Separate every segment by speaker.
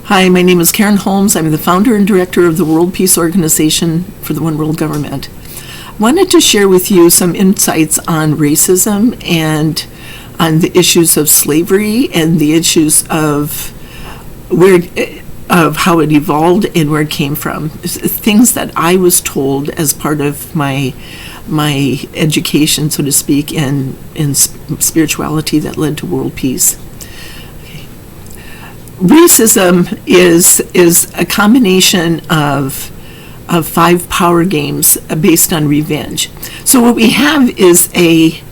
Speaker 1: Hi, my name is Karen Holmes. I'm the founder and director of the World Peace Organization for the One World Government. I wanted to share with you some insights on racism and on the issues of slavery and the issues of how it evolved and where it came from. Things that I was told as part of my education, so to speak, in spirituality that led to world peace. Racism is a combination of 5 power games based on revenge. So what we have is a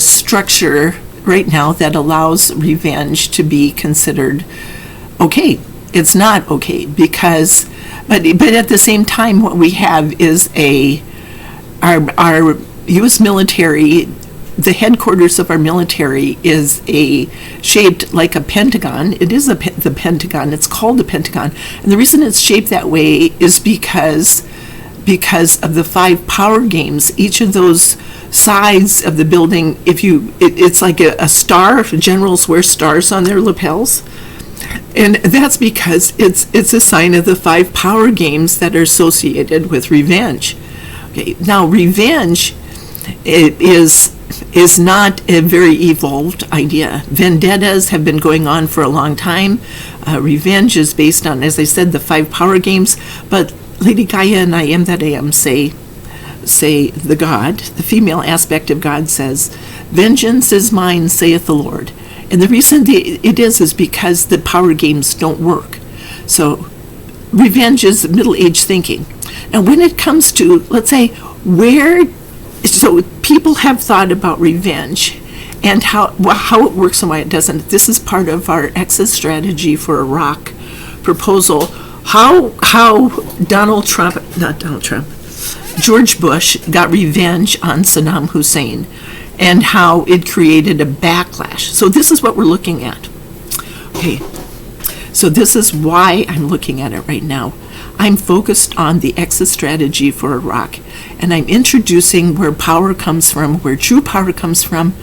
Speaker 1: structure right now that allows revenge to be considered okay. It's not okay because, but at the same time, what we have is our U.S. military. The headquarters of our military is shaped like a pentagon. It is the Pentagon. It's called the Pentagon, and the reason it's shaped that way is because of the 5 power games. Each of those sides of the building, it's like a star. Generals wear stars on their lapels, and that's because it's a sign of the 5 power games that are associated with revenge. Okay, now revenge is not a very evolved idea. Vendettas have been going on for a long time. Revenge is based on, as I said, the 5 power games. But Lady Gaia and I Am That I Am say the God, the female aspect of God says, "Vengeance is mine, saith the Lord." And the reason it is because the power games don't work. So revenge is middle-aged thinking. Now when it comes to, let's say, so people have thought about revenge and how it works and why it doesn't. This is part of our exit strategy for Iraq proposal. How George Bush got revenge on Saddam Hussein and how it created a backlash. So this is what we're looking at. Okay, so this is why I'm looking at it right now. I'm focused on the exit strategy for Iraq, and I'm introducing where power comes from, where true power comes from,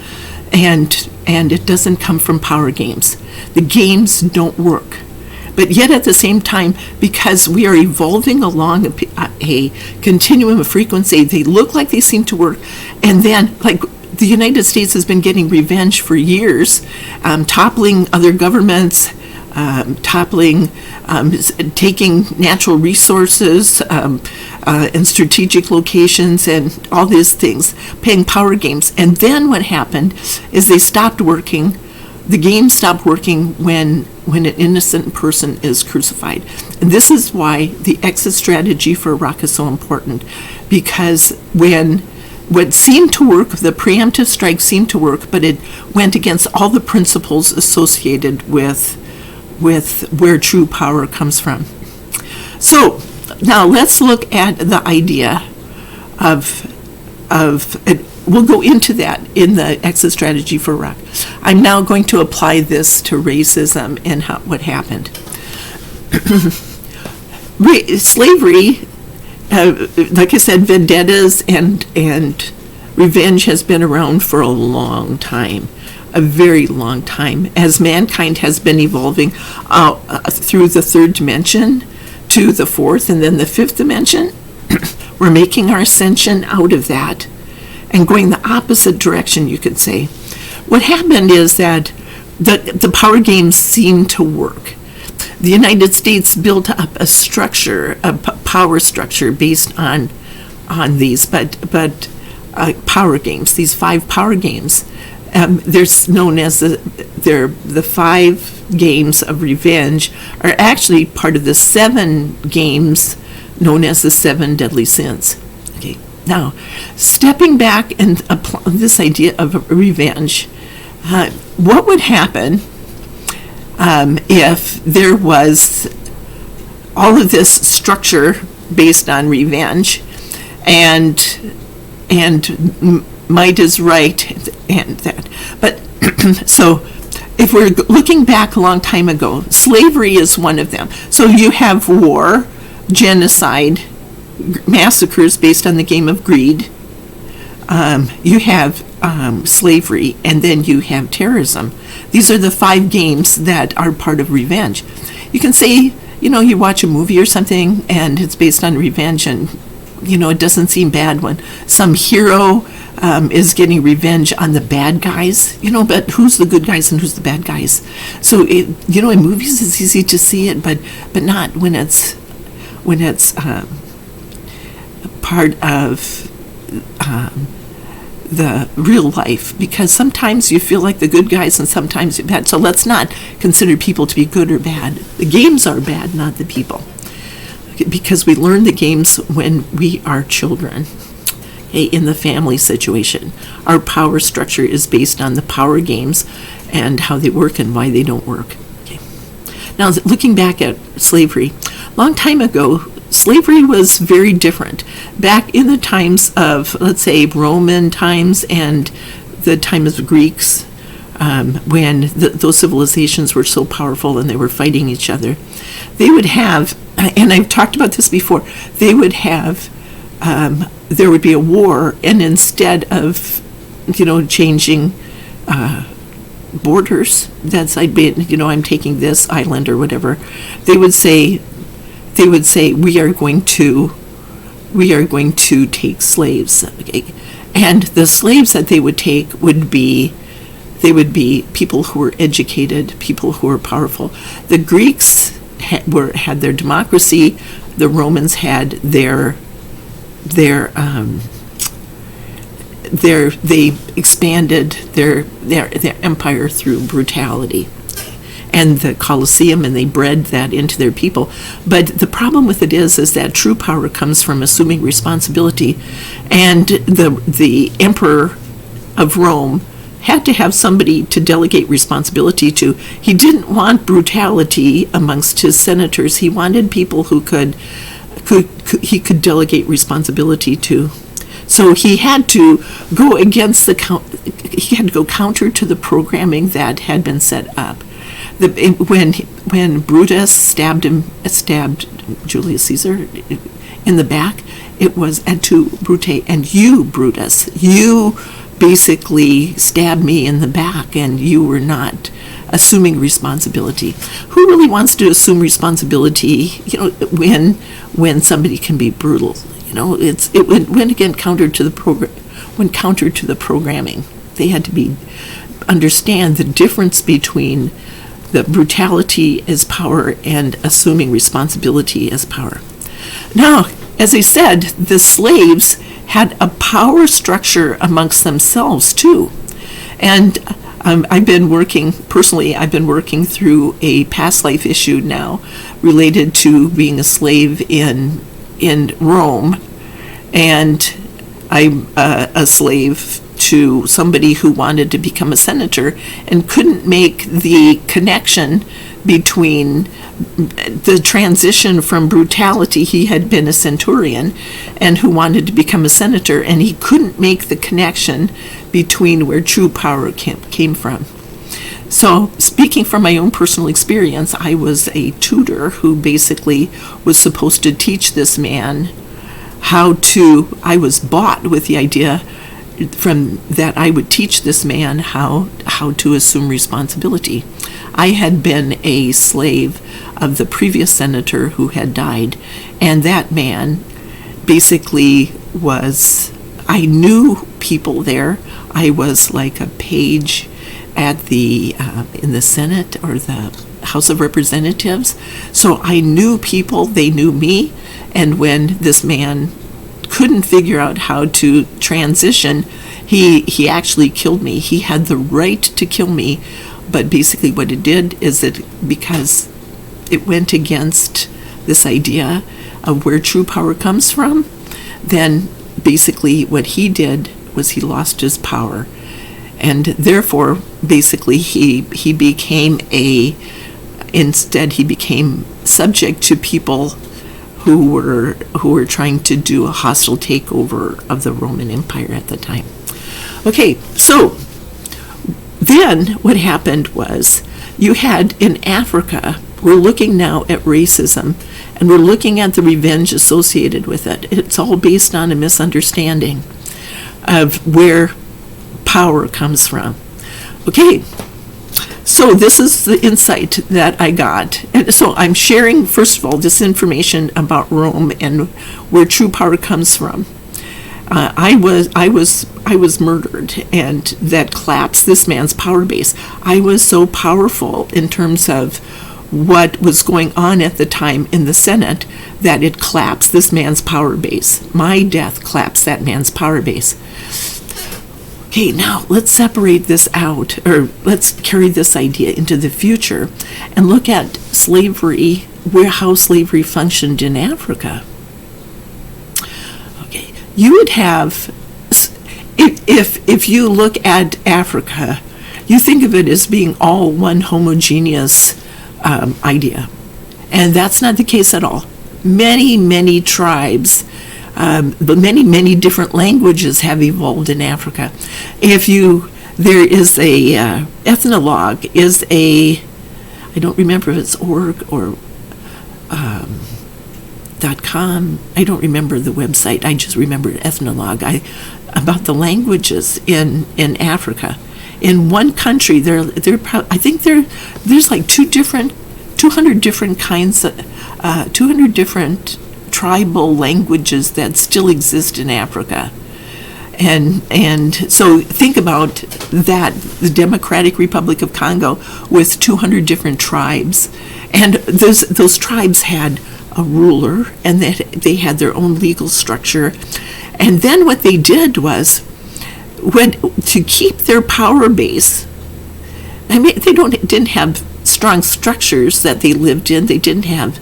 Speaker 1: and it doesn't come from power games. The games don't work. But yet at the same time, because we are evolving along a continuum of frequency, they look like they seem to work, and then, like, the United States has been getting revenge for years, toppling other governments, taking natural resources and strategic locations and all these things, playing power games. And then what happened is they stopped working. The game stopped working when an innocent person is crucified. And this is why the exit strategy for Iraq is so important, because what seemed to work, the preemptive strike seemed to work, but it went against all the principles associated with where true power comes from. So now let's look at the idea of we'll go into that in the exit strategy for Iraq. I'm now going to apply this to racism and what happened. Slavery, like I said, vendettas and revenge has been around for a long time. A very long time, as mankind has been evolving through the 3rd dimension to the 4th and then the 5th dimension. We're making our ascension out of that and going the opposite direction, you could say. What happened is that the power games seemed to work. The United States built up a structure, a power structure based on these, but power games, these 5 power games. There's known as the 5 games of revenge are actually part of the 7 games known as the 7 deadly sins. Okay, now stepping back and applying this idea of revenge, what would happen if there was all of this structure based on revenge and might is right and that. But so if we're looking back a long time ago, slavery is one of them. So you have war, genocide, massacres based on the game of greed. You have slavery, and then you have terrorism. These are the 5 games that are part of revenge. You can say, you watch a movie or something and it's based on revenge, and it doesn't seem bad when some hero is getting revenge on the bad guys, but who's the good guys and who's the bad guys? So in movies it's easy to see it, but not when it's part of the real life, because sometimes you feel like the good guys and sometimes you're bad. So let's not consider people to be good or bad. The games are bad, not the people, because we learn the games when we are children. In the family situation, our power structure is based on the power games and how they work and why they don't work. Okay. Now, looking back at slavery, a long time ago, slavery was very different. Back in the times of, let's say, Roman times and the time of the Greeks, when those civilizations were so powerful and they were fighting each other, they would have, and I've talked about this before, they would have, there would be a war, and instead of, changing borders, that's I'm taking this island or whatever, they would say we are going to take slaves, okay? And the slaves that they would take would be people who were educated, people who were powerful. The Greeks had their democracy. The Romans had they expanded their empire through brutality and the Colosseum, and they bred that into their people. But the problem with it is that true power comes from assuming responsibility, and the emperor of Rome had to have somebody to delegate responsibility to. He didn't want brutality amongst his senators. He wanted people who he could delegate responsibility to. So he had to go counter to the programming that had been set up. When Brutus stabbed Julius Caesar in the back, it was et tu, Brute, and you, Brutus, you basically stabbed me in the back, and you were not assuming responsibility. Who really wants to assume responsibility, when somebody can be brutal? It went again counter to the program. When counter to the programming, they had to understand the difference between the brutality as power and assuming responsibility as power. Now, as I said, the slaves had a power structure amongst themselves too. And I've been working through a past life issue now related to being a slave in Rome, and I'm a slave to somebody who wanted to become a senator and couldn't make the connection between the transition from brutality. He had been a centurion and who wanted to become a senator, and he couldn't make the connection between where true power came from. So, speaking from my own personal experience, I was a tutor who basically was supposed to teach this man I was bought with the idea from that I would teach this man how to assume responsibility. I had been a slave of the previous senator who had died, and that man basically I knew people there. I was like a page at the in the Senate or the House of Representatives, so I knew people, they knew me, and when this man couldn't figure out how to transition, he actually killed me. He had the right to kill me, but basically what it did is because it went against this idea of where true power comes from, then basically what he did was he lost his power, and therefore basically he became subject to people who were trying to do a hostile takeover of the Roman Empire at the time. Okay, so then what happened was you had in Africa, we're looking now at racism, and we're looking at the revenge associated with it. It's all based on a misunderstanding of where power comes from. Okay, so this is the insight that I got. And so I'm sharing, first of all, this information about Rome and where true power comes from. I was murdered, and that collapsed this man's power base. I was so powerful in terms of what was going on at the time in the Senate that it collapsed this man's power base. My death collapsed that man's power base. Okay, now let's separate this out, or let's carry this idea into the future and look at slavery, how slavery functioned in Africa. Okay, you would have, if you look at Africa, you think of it as being all one homogeneous idea, and that's not the case at all. Many tribes, but many different languages have evolved in Africa. There is a ethnologue is a, I don't remember if it's org or .com. I don't remember the website. I just remember ethnologue. About the languages in Africa. In one country, I think there's like 200 different kinds of 200 different tribal languages that still exist in Africa. And so think about that, the Democratic Republic of Congo with 200 different tribes. And those tribes had a ruler, and they had their own legal structure. And then what they did was, to keep their power base, I mean, they didn't have strong structures that they lived in. They didn't have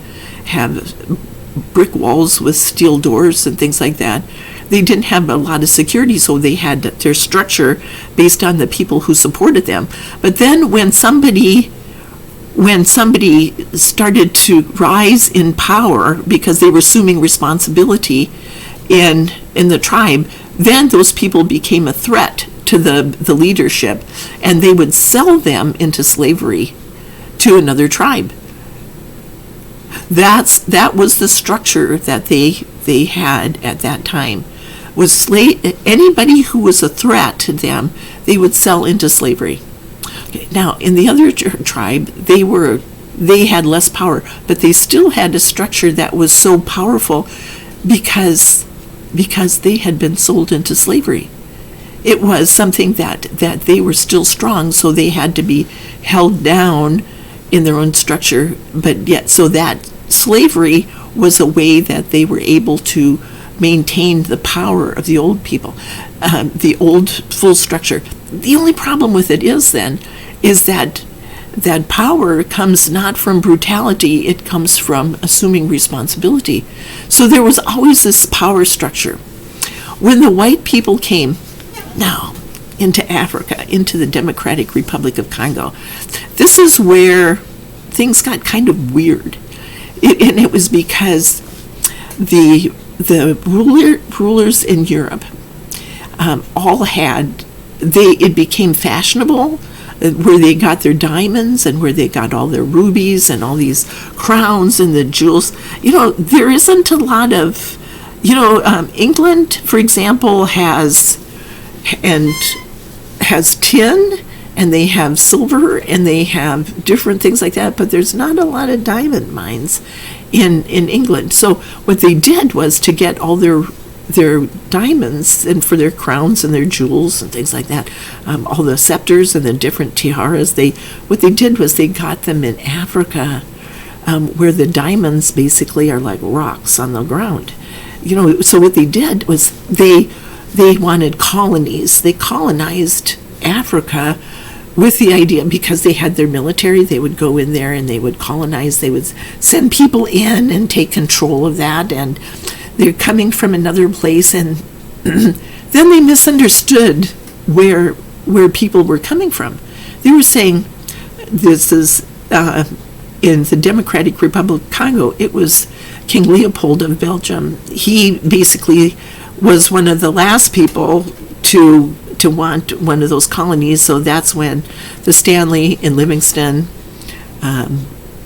Speaker 1: brick walls with steel doors and things like that. They didn't have a lot of security, so they had their structure based on the people who supported them. But then when somebody started to rise in power because they were assuming responsibility in the tribe, then those people became a threat to the leadership, and they would sell them into slavery to another tribe. That was the structure that they had at that time. Anybody who was a threat to them, they would sell into slavery. Okay, now, in the other tribe, they had less power, but they still had a structure that was so powerful because they had been sold into slavery. It was something that they were still strong, so they had to be held down in their own structure, but yet, so that slavery was a way that they were able to maintain the power of the old people, the old full structure. The only problem with it is that power comes not from brutality, it comes from assuming responsibility. So there was always this power structure. When the white people came now into Africa, into the Democratic Republic of Congo, this is where things got kind of weird. And it was because the rulers in Europe it became fashionable where they got their diamonds and where they got all their rubies and all these crowns and the jewels. There isn't a lot of, England, for example, has tin, and they have silver, and they have different things like that, but there's not a lot of diamond mines in England. So what they did was to get all their diamonds and for their crowns and their jewels and things like that, all the scepters and the different tiaras, what they did was they got them in Africa, where the diamonds basically are like rocks on the ground. So what they did was they wanted colonies. They colonized Africa with the idea, because they had their military, they would go in there and they would colonize, they would send people in and take control of that, and they're coming from another place, and then they misunderstood where people were coming from. They were saying, this is in the Democratic Republic of Congo, it was King Leopold of Belgium. He basically was one of the last people to want one of those colonies, so that's when the Stanley and Livingston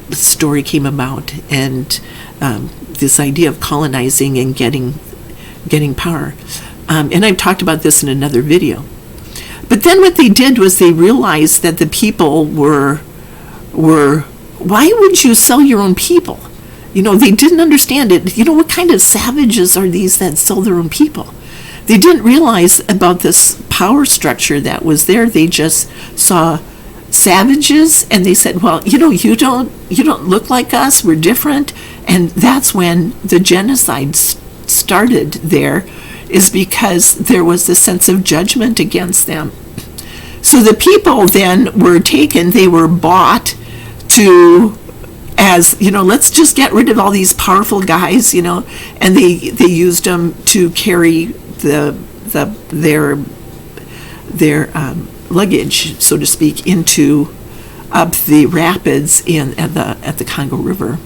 Speaker 1: story came about, and this idea of colonizing and getting power. And I've talked about this in another video. But then what they did was they realized that the people were, why would you sell your own people? They didn't understand it. What kind of savages are these that sell their own people? They didn't realize about this power structure that was there. They just saw savages and they said, well, you don't look like us, we're different. And that's when the genocide started there, is because there was this sense of judgment against them. So the people then were taken, they were bought to, as, let's just get rid of all these powerful guys, and they used them to carry their luggage, so to speak, up the rapids at the Congo River.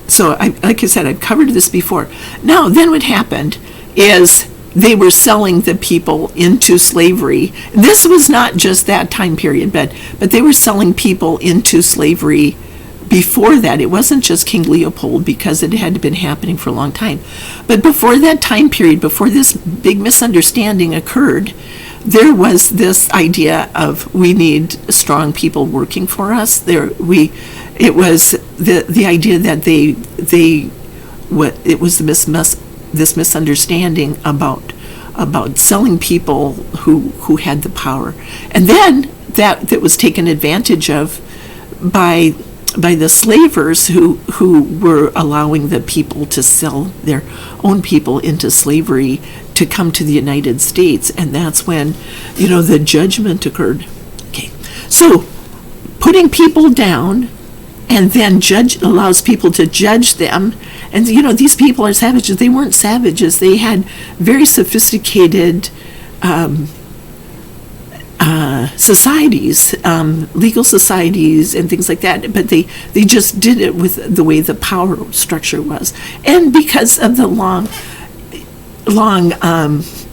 Speaker 1: So like I said, I've covered this before. Now, then what happened is they were selling the people into slavery. This was not just that time period, but they were selling people into slavery before that. It wasn't just King Leopold, because it had been happening for a long time. But before that time period, before this big misunderstanding occurred, there was this idea of, we need strong people working for us. It was the idea that it was this misunderstanding about selling people who had the power, and then that was taken advantage of by the slavers who were allowing the people to sell their own people into slavery to come to the United States. And that's when the judgment occurred. Okay, so putting people down and then allows people to judge them. And these people are savages. They weren't savages. They had very sophisticated societies, legal societies and things like that, but they just did it with the way the power structure was. And because of the long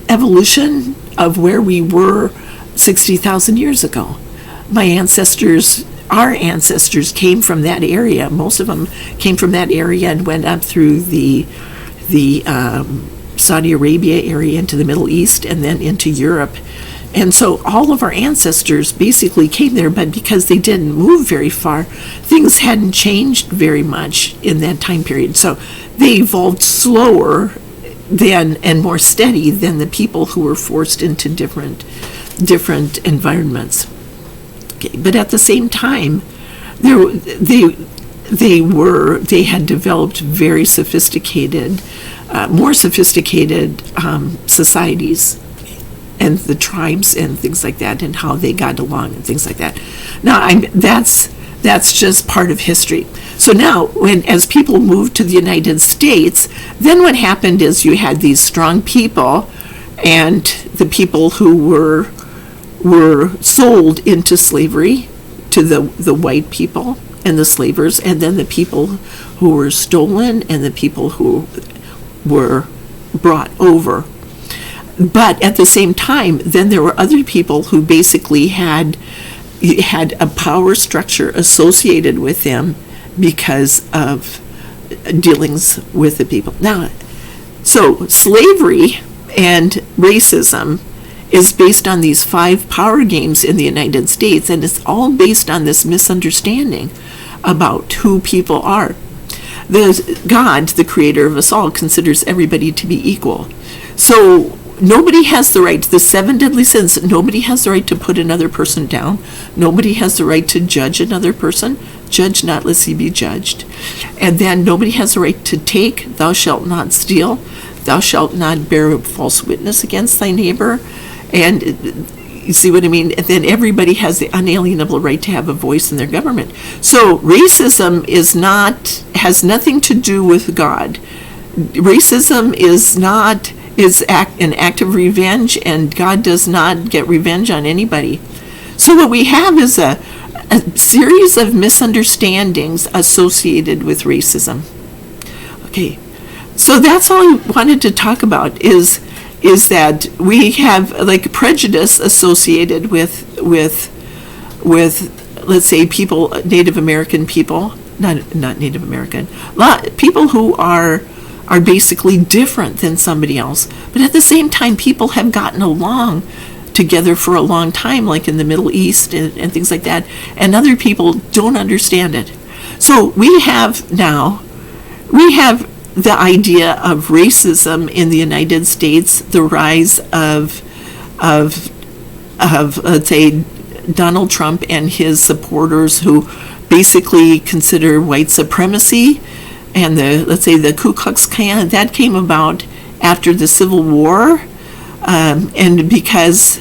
Speaker 1: evolution of where we were 60,000 years ago. Our ancestors came from that area. Most of them came from that area and went up through the Saudi Arabia area into the Middle East and then into Europe. And so all of our ancestors basically came there, but because they didn't move very far, things hadn't changed very much in that time period. So they evolved slower and more steady than the people who were forced into different environments. Okay, but at the same time, they had developed very sophisticated, more sophisticated societies, and the tribes and things like that, and how they got along and things like that. Now, that's just part of history. So now, as people moved to the United States, then what happened is you had these strong people, and the people who were sold into slavery to the white people and the slavers, and then the people who were stolen and the people who were brought over. But at the same time, then there were other people who basically had a power structure associated with them because of dealings with the people. Now, so slavery and racism is based on these 5 power games in the United States, and it's all based on this misunderstanding about who people are. God, the creator of us all, considers everybody to be equal. So nobody has the right, the 7 deadly sins, nobody has the right to put another person down. Nobody has the right to judge another person. Judge not, lest ye be judged. And then nobody has the right to take, thou shalt not steal, thou shalt not bear false witness against thy neighbor. And you see what I mean? And then everybody has the unalienable right to have a voice in their government. So racism has nothing to do with God. Racism is an act of revenge, and God does not get revenge on anybody. So what we have is a series of misunderstandings associated with racism. Okay, so that's all I wanted to talk about is that we have like prejudice associated with let's say people, Native American people, not Native American, people who are are basically different than somebody else. But at the same time, people have gotten along together for a long time, like in the Middle East and things like that, and other people don't understand it. So we have the idea of racism in the United States, the rise of let's say Donald Trump and his supporters, who basically consider white supremacy, and the Ku Klux Klan. That came about after the Civil War, and because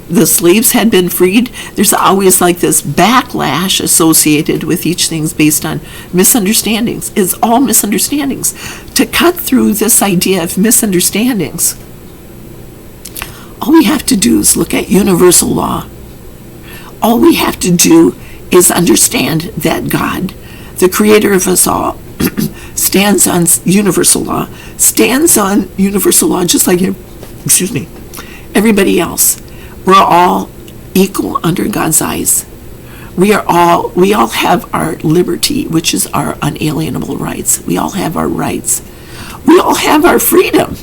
Speaker 1: the slaves had been freed, there's always like this backlash associated with each thing based on misunderstandings. It's all misunderstandings. To cut through this idea of misunderstandings, all we have to do is look at universal law. All we have to do is understand that God, the creator of us all, stands on universal law just like everybody else. We're all equal under God's eyes. We all have our liberty, which is our unalienable rights. We all have our rights. We all have our freedom.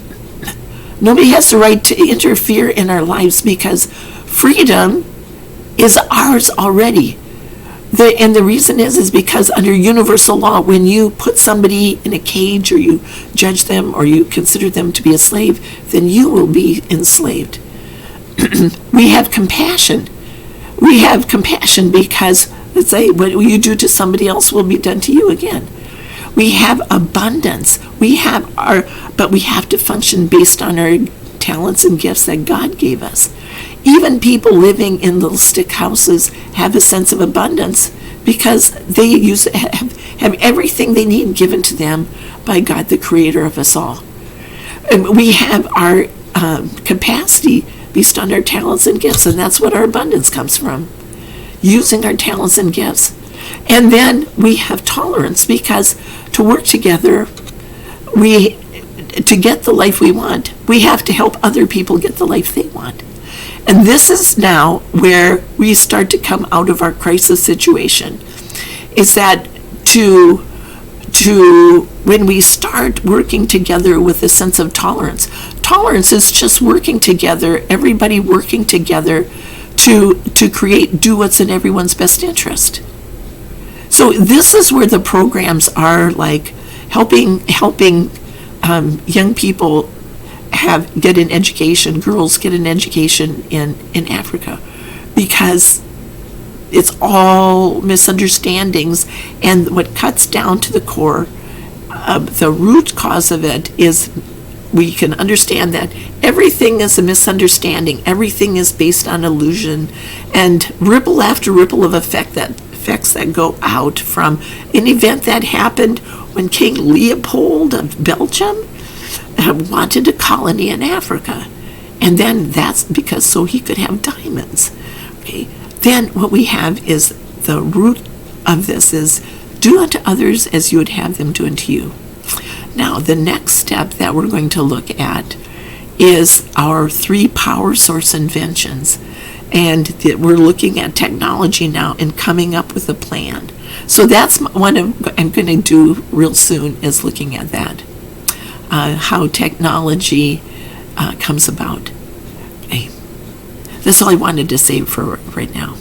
Speaker 1: Nobody has the right to interfere in our lives, because freedom is ours already. And the reason is because under universal law, when you put somebody in a cage, or you judge them, or you consider them to be a slave, then you will be enslaved. We have compassion. We have compassion because, let's say, what you do to somebody else will be done to you again. We have abundance. But we have to function based on our talents and gifts that God gave us. Even people living in little stick houses have a sense of abundance because they have everything they need given to them by God, the creator of us all. And we have our capacity based on our talents and gifts, and that's what our abundance comes from, using our talents and gifts. And then we have tolerance, because to work together, to get the life we want, we have to help other people get the life they want. And this is now where we start to come out of our crisis situation, is that when we start working together with a sense of tolerance. Tolerance is just working together, everybody working together to do what's in everyone's best interest. So this is where the programs are, like helping young people get an education, girls get an education in Africa, because it's all misunderstandings. And what cuts down to the core, the root cause of it, is we can understand that everything is a misunderstanding. Everything is based on illusion, and ripple after ripple of effects that go out from an event that happened when King Leopold of Belgium wanted a colony in Africa. And then that's because so he could have diamonds. Okay. Then what we have is the root of this is do unto others as you would have them do unto you. Now, the next step that we're going to look at is our 3 power source inventions. And we're looking at technology now and coming up with a plan. So that's one I'm going to do real soon, is looking at that, how technology comes about. Okay. That's all I wanted to say for right now.